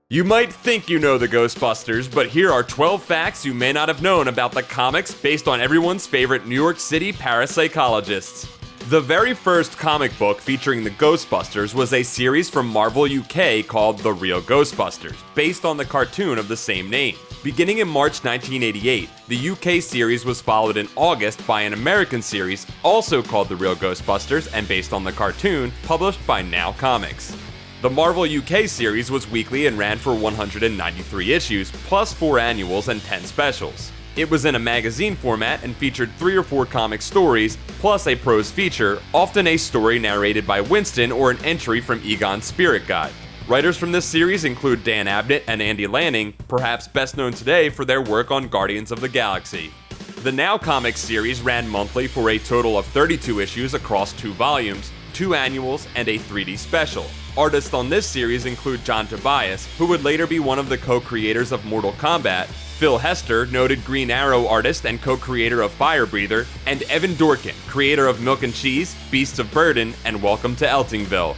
You might think you know the Ghostbusters, but here are 12 facts you may not have known about the comics based on everyone's favorite New York City parapsychologists. The very first comic book featuring the Ghostbusters was a series from Marvel UK called The Real Ghostbusters, based on the cartoon of the same name. Beginning in March 1988, the UK series was followed in August by an American series also called The Real Ghostbusters and based on the cartoon, published by Now Comics. The Marvel UK series was weekly and ran for 193 issues, plus 4 annuals and 10 specials. It was in a magazine format and featured 3 or 4 comic stories, plus a prose feature, often a story narrated by Winston or an entry from Egon's Spirit Guide. Writers from this series include Dan Abnett and Andy Lanning, perhaps best known today for their work on Guardians of the Galaxy. The Now Comics series ran monthly for a total of 32 issues across 2 volumes, 2 annuals, and a 3D special. Artists on this series include John Tobias, who would later be one of the co-creators of Mortal Kombat, Phil Hester, noted Green Arrow artist and co-creator of Fire Breather, and Evan Dorkin, creator of Milk and Cheese, Beasts of Burden, and Welcome to Eltingville.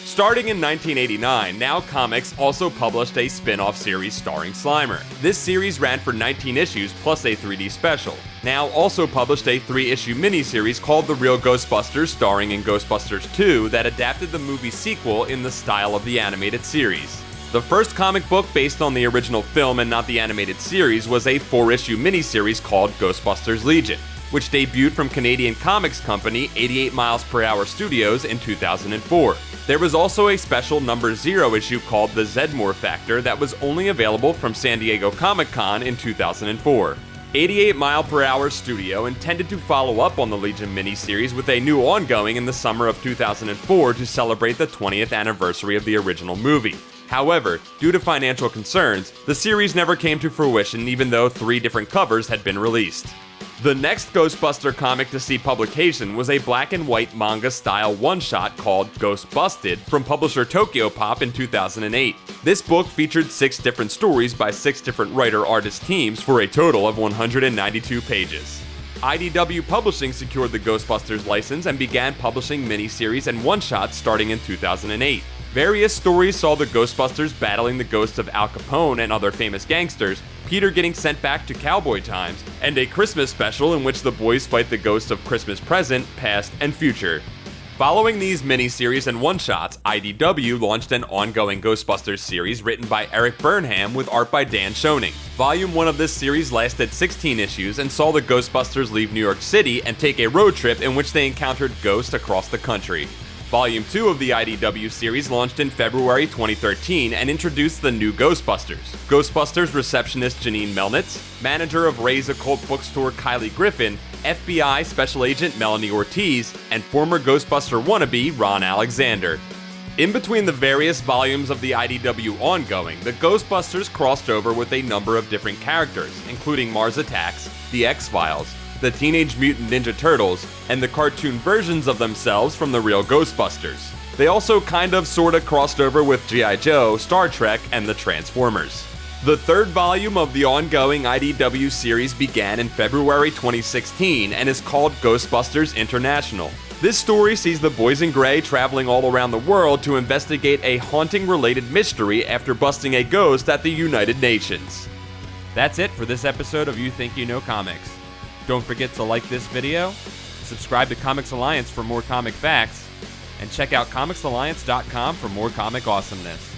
Starting in 1989, Now Comics also published a spin-off series starring Slimer. This series ran for 19 issues plus a 3D special. Now also published a 3-issue miniseries called The Real Ghostbusters starring in Ghostbusters 2 that adapted the movie sequel in the style of the animated series. The first comic book based on the original film and not the animated series was a 4-issue miniseries called Ghostbusters Legion, which debuted from Canadian comics company 88 Miles Per Hour Studios in 2004. There was also a special number 0 issue called The Zedmore Factor that was only available from San Diego Comic-Con in 2004. 88 Mile Per Hour Studio intended to follow up on the Legion miniseries with a new ongoing in the summer of 2004 to celebrate the 20th anniversary of the original movie. However, due to financial concerns, the series never came to fruition even though 3 different covers had been released. The next Ghostbuster comic to see publication was a black and white manga-style one-shot called Ghostbusted from publisher Tokyopop in 2008. This book featured 6 different stories by 6 different writer-artist teams for a total of 192 pages. IDW Publishing secured the Ghostbusters license and began publishing miniseries and one-shots starting in 2008. Various stories saw the Ghostbusters battling the ghosts of Al Capone and other famous gangsters, Peter getting sent back to cowboy times, and a Christmas special in which the boys fight the ghosts of Christmas present, past, and future. Following these miniseries and one-shots, IDW launched an ongoing Ghostbusters series written by Eric Burnham with art by Dan Schoening. Volume 1 of this series lasted 16 issues and saw the Ghostbusters leave New York City and take a road trip in which they encountered ghosts across the country. Volume 2 of the IDW series launched in February 2013 and introduced the new Ghostbusters. Ghostbusters receptionist Janine Melnitz, manager of Ray's Occult Bookstore Kylie Griffin, FBI Special Agent Melanie Ortiz, and former Ghostbuster wannabe Ron Alexander. In between the various volumes of the IDW ongoing, the Ghostbusters crossed over with a number of different characters, including Mars Attacks, The X-Files, the Teenage Mutant Ninja Turtles, and the cartoon versions of themselves from the Real Ghostbusters. They also sorta crossed over with G.I. Joe, Star Trek, and the Transformers. The 3rd volume of the ongoing IDW series began in February 2016 and is called Ghostbusters International. This story sees the boys in gray traveling all around the world to investigate a haunting-related mystery after busting a ghost at the United Nations. That's it for this episode of You Think You Know Comics. Don't forget to like this video, subscribe to Comics Alliance for more comic facts, and check out comicsalliance.com for more comic awesomeness.